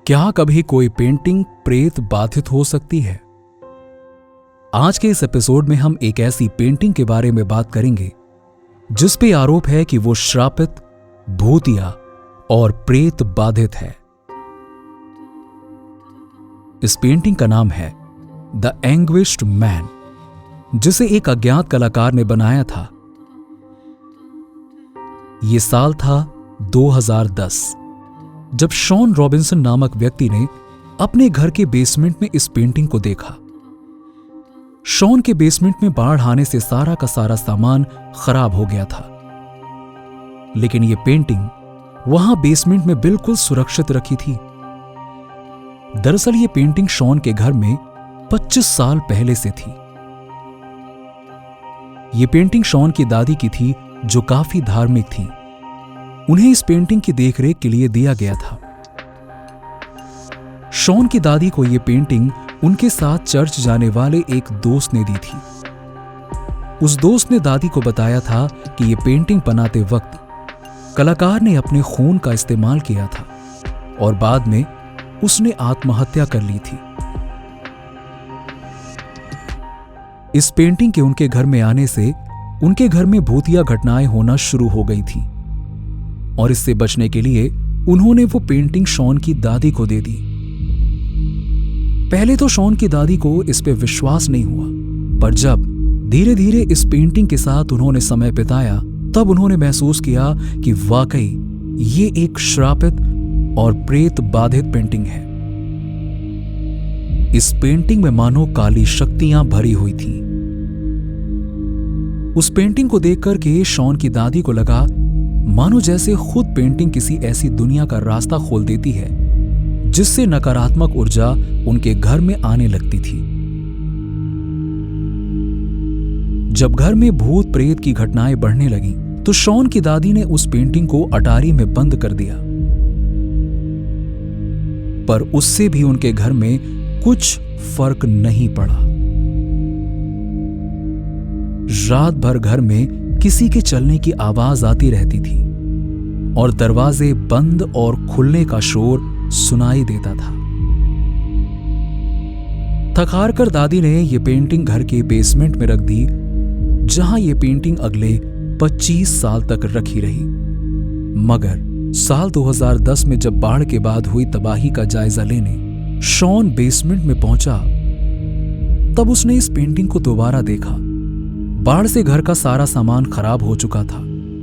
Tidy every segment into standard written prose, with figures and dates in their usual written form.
क्या कभी कोई पेंटिंग प्रेत बाधित हो सकती है? आज के इस एपिसोड में हम एक ऐसी पेंटिंग के बारे में बात करेंगे जिस पे आरोप है कि वो श्रापित, भूतिया और प्रेत बाधित है। इस पेंटिंग का नाम है द एंग्विश्ड मैन, जिसे एक अज्ञात कलाकार ने बनाया था। यह साल था 2010, जब शॉन रॉबिन्सन नामक व्यक्ति ने अपने घर के बेसमेंट में इस पेंटिंग को देखा। शॉन के बेसमेंट में बाढ़ आने से सारा का सारा सामान खराब हो गया था, लेकिन यह पेंटिंग वहां बेसमेंट में बिल्कुल सुरक्षित रखी थी। दरअसल यह पेंटिंग शॉन के घर में 25 साल पहले से थी। यह पेंटिंग शॉन की दादी की थी, जो काफी धार्मिक थी। उन्हें इस पेंटिंग की देखरेख के लिए दिया गया था। शॉन की दादी को यह पेंटिंग उनके साथ चर्च जाने वाले एक दोस्त ने दी थी। उस दोस्त ने दादी को बताया था कि यह पेंटिंग बनाते वक्त कलाकार ने अपने खून का इस्तेमाल किया था और बाद में उसने आत्महत्या कर ली थी। इस पेंटिंग के उनके घर में आने से उनके घर में भूतिया घटनाएं होना शुरू हो गई थी और इससे बचने के लिए उन्होंने वो पेंटिंग शॉन की दादी को दे दी। पहले तो शॉन की दादी को इस पे विश्वास नहीं हुआ, पर जब धीरे धीरे इस पेंटिंग के साथ उन्होंने समय बिताया, तब उन्होंने महसूस किया कि वाकई ये एक श्रापित और प्रेत बाधित पेंटिंग है। इस पेंटिंग में मानो काली शक्तियां भरी हुई थी। उस पेंटिंग को देखकर के शॉन की दादी को लगा मानो जैसे खुद पेंटिंग किसी ऐसी दुनिया का रास्ता खोल देती है जिससे नकारात्मक ऊर्जा उनके घर में आने लगती थी। जब घर में भूत प्रेत की घटनाएं बढ़ने लगी तो शॉन की दादी ने उस पेंटिंग को अटारी में बंद कर दिया, पर उससे भी उनके घर में कुछ फर्क नहीं पड़ा। रात भर घर में किसी के चलने की आवाज आती रहती थी और दरवाजे बंद और खुलने का शोर सुनाई देता था। थक-हार कर दादी ने यह पेंटिंग घर के बेसमेंट में रख दी, जहां यह पेंटिंग अगले 25 साल तक रखी रही। मगर साल 2010 में जब बाढ़ के बाद हुई तबाही का जायजा लेने शॉन बेसमेंट में पहुंचा, तब उसने इस पेंटिंग को दोबारा देखा। बाढ़ से घर का सारा सामान खराब हो चुका था,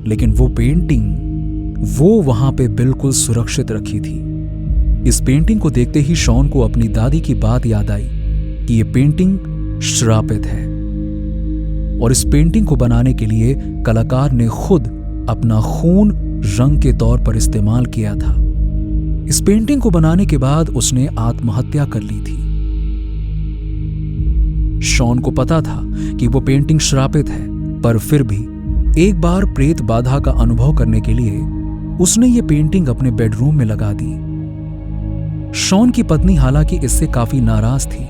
लेकिन वो पेंटिंग वहां पे बिल्कुल सुरक्षित रखी थी। इस पेंटिंग को देखते ही शॉन को अपनी दादी की बात याद आई कि यह पेंटिंग श्रापित है और इस पेंटिंग को बनाने के लिए कलाकार ने खुद अपना खून रंग के तौर पर इस्तेमाल किया था। इस पेंटिंग को बनाने के बाद उसने आत्महत्या कर ली थी। शॉन को पता था कि वो पेंटिंग श्रापित है, पर फिर भी एक बार प्रेत बाधा का अनुभव करने के लिए उसने ये पेंटिंग अपने बेडरूम में लगा दी। शॉन की पत्नी हालांकि इससे काफी नाराज थी।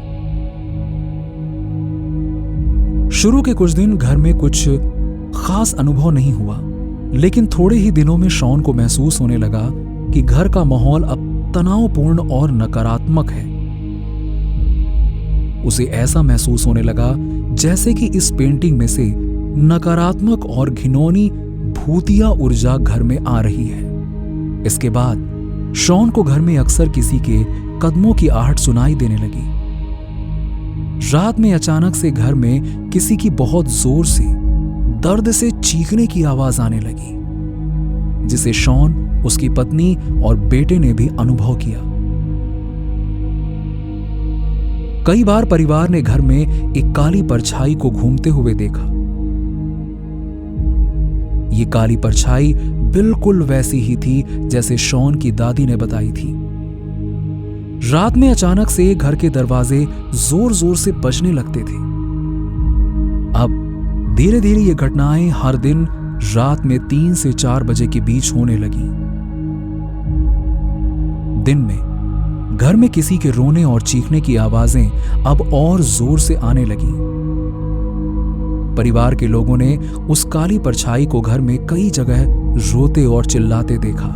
शुरू के कुछ दिन घर में कुछ खास अनुभव नहीं हुआ, लेकिन थोड़े ही दिनों में शॉन को महसूस होने लगा कि घर का माहौल अब तनावपूर्ण और नकारात्मक है। उसे ऐसा महसूस होने लगा जैसे कि इस पेंटिंग में से नकारात्मक और घिनौनी भूतिया ऊर्जा घर में आ रही है। इसके बाद शॉन को घर में अक्सर किसी के कदमों की आहट सुनाई देने लगी। रात में अचानक से घर में किसी की बहुत जोर से दर्द से चीखने की आवाज आने लगी, जिसे शॉन, उसकी पत्नी और बेटे ने भी अनुभव किया। कई बार परिवार ने घर में एक काली परछाई को घूमते हुए देखा। ये काली परछाई बिल्कुल वैसी ही थी जैसे शॉन की दादी ने बताई थी। रात में अचानक से घर के दरवाजे जोर जोर से बजने लगते थे। अब धीरे धीरे ये घटनाएं हर दिन रात में 3 से 4 बजे के बीच होने लगी। दिन में घर में किसी के रोने और चीखने की आवाजें अब और जोर से आने लगी। परिवार के लोगों ने उस काली परछाई को घर में कई जगह रोते और चिल्लाते देखा।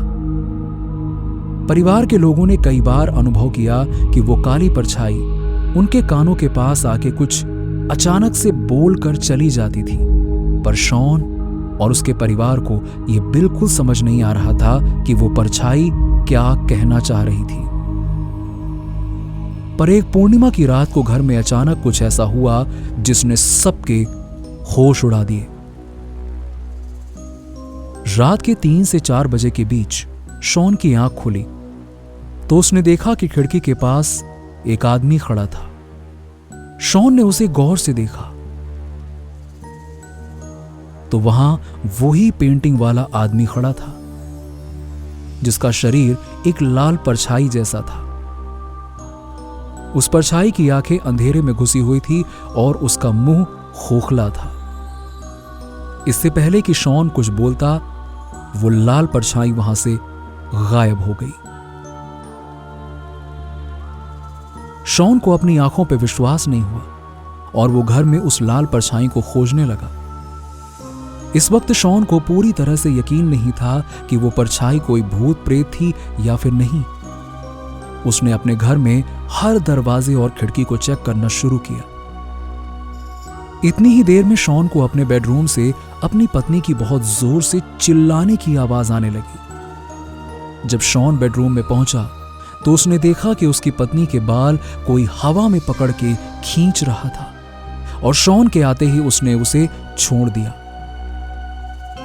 परिवार के लोगों ने कई बार अनुभव किया कि वो काली परछाई उनके कानों के पास आके कुछ अचानक से बोलकर चली जाती थी, पर शॉन और उसके परिवार को यह बिल्कुल समझ नहीं आ रहा था कि वो परछाई क्या कहना चाह रही थी। पर एक पूर्णिमा की रात को घर में अचानक कुछ ऐसा हुआ जिसने सबके होश उड़ा दिए। रात के 3 से 4 बजे के बीच शॉन की आंख खुली तो उसने देखा कि खिड़की के पास एक आदमी खड़ा था। शॉन ने उसे गौर से देखा तो वहां वही पेंटिंग वाला आदमी खड़ा था, जिसका शरीर एक लाल परछाई जैसा था। उस परछाई की आंखें अंधेरे में घुसी हुई थी और उसका मुंह खोखला था। इससे पहले कि शॉन कुछ बोलता, वो लाल परछाई वहां से गायब हो गई। शॉन को अपनी आंखों पर विश्वास नहीं हुआ और वो घर में उस लाल परछाई को खोजने लगा। इस वक्त शॉन को पूरी तरह से यकीन नहीं था कि वो परछाई कोई भूत प्रेत थी या फिर नहीं। उसने अपने घर में हर दरवाजे और खिड़की को चेक करना शुरू किया। इतनी ही देर में शॉन को अपने बेडरूम से अपनी पत्नी की बहुत जोर से चिल्लाने की आवाज आने लगी। जब शॉन बेडरूम में पहुंचा तो उसने देखा कि उसकी पत्नी के बाल कोई हवा में पकड़ के खींच रहा था और शॉन के आते ही उसने उसे छोड़ दिया।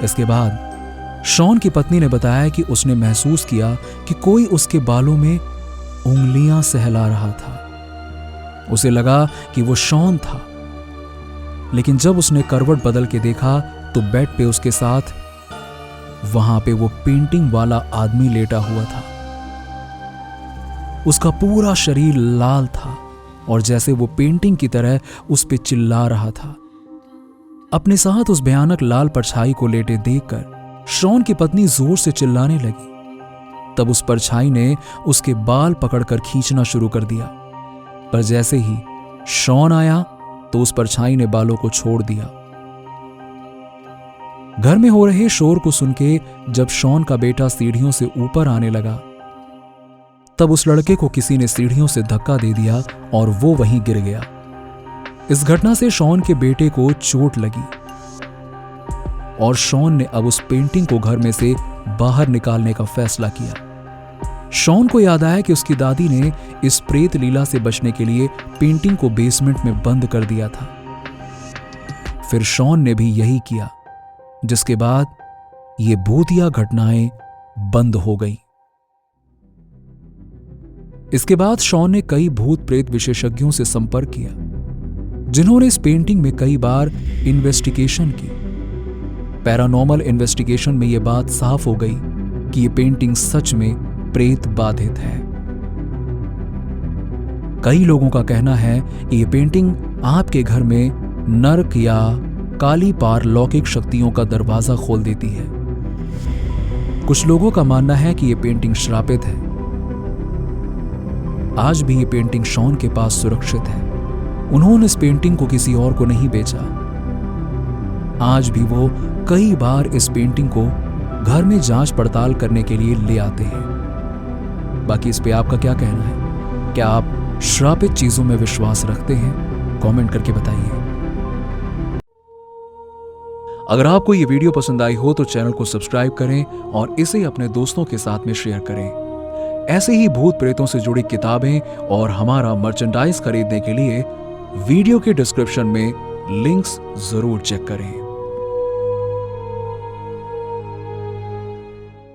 इसके बाद शॉन की पत्नी ने बताया कि उसने महसूस किया कि कोई उसके बालों में उंगलियां सहला रहा था। उसे लगा कि वो शॉन था, लेकिन जब उसने करवट बदल के देखा तो बेड पे उसके साथ वहां पे वो पेंटिंग वाला आदमी लेटा हुआ था। उसका पूरा शरीर लाल था और जैसे वो पेंटिंग की तरह उस पे चिल्ला रहा था। अपने साथ उस भयानक लाल परछाई को लेटे देखकर शॉन की पत्नी जोर से चिल्लाने लगी। तब उस परछाई ने उसके बाल पकड़कर खींचना शुरू कर दिया, पर जैसे ही शॉन आया तो उस परछाई ने बालों को छोड़ दिया। घर में हो रहे शोर को सुन के जब शॉन का बेटा सीढ़ियों से ऊपर आने लगा तब उस लड़के को किसी ने सीढ़ियों से धक्का दे दिया और वो वहीं गिर गया। इस घटना से शॉन के बेटे को चोट लगी और शॉन ने अब उस पेंटिंग को घर में से बाहर निकालने का फैसला किया। शॉन को याद आया कि उसकी दादी ने इस प्रेत लीला से बचने के लिए पेंटिंग को बेसमेंट में बंद कर दिया था। फिर शॉन ने भी यही किया, जिसके बाद ये भूतिया घटनाएं बंद हो गई। इसके बाद शॉन ने कई भूत प्रेत विशेषज्ञों से संपर्क किया, जिन्होंने इस पेंटिंग में कई बार इन्वेस्टिगेशन की। पैरानॉर्मल इन्वेस्टिगेशन में यह बात साफ हो गई कि यह पेंटिंग सच में प्रेत बाधित है। कई लोगों का कहना है कि यह पेंटिंग आपके घर में नरक या काली पारलौकिक शक्तियों का दरवाजा खोल देती है। कुछ लोगों का मानना है कि यह पेंटिंग श्रापित है। आज भी यह पेंटिंग शॉन के पास सुरक्षित है। उन्होंने इस पेंटिंग को किसी और को नहीं बेचा। आज भी वो कई बार इस पेंटिंग को घर में जांच पड़ताल करने के लिए ले आते हैं। बाकी इस पे आपका क्या कहना है? क्या आप श्रापित चीजों में विश्वास रखते हैं? कमेंट करके बताइए। अगर आपको ये वीडियो पसंद आई हो तो चैनल को सब्सक्राइब करें और इसे अपने दोस्तों के साथ में शेयर करें। ऐसे ही भूत प्रेतों से जुड़ी किताबें और हमारा मर्चेंडाइज खरीदने के लिए वीडियो के डिस्क्रिप्शन में लिंक्स जरूर चेक करें।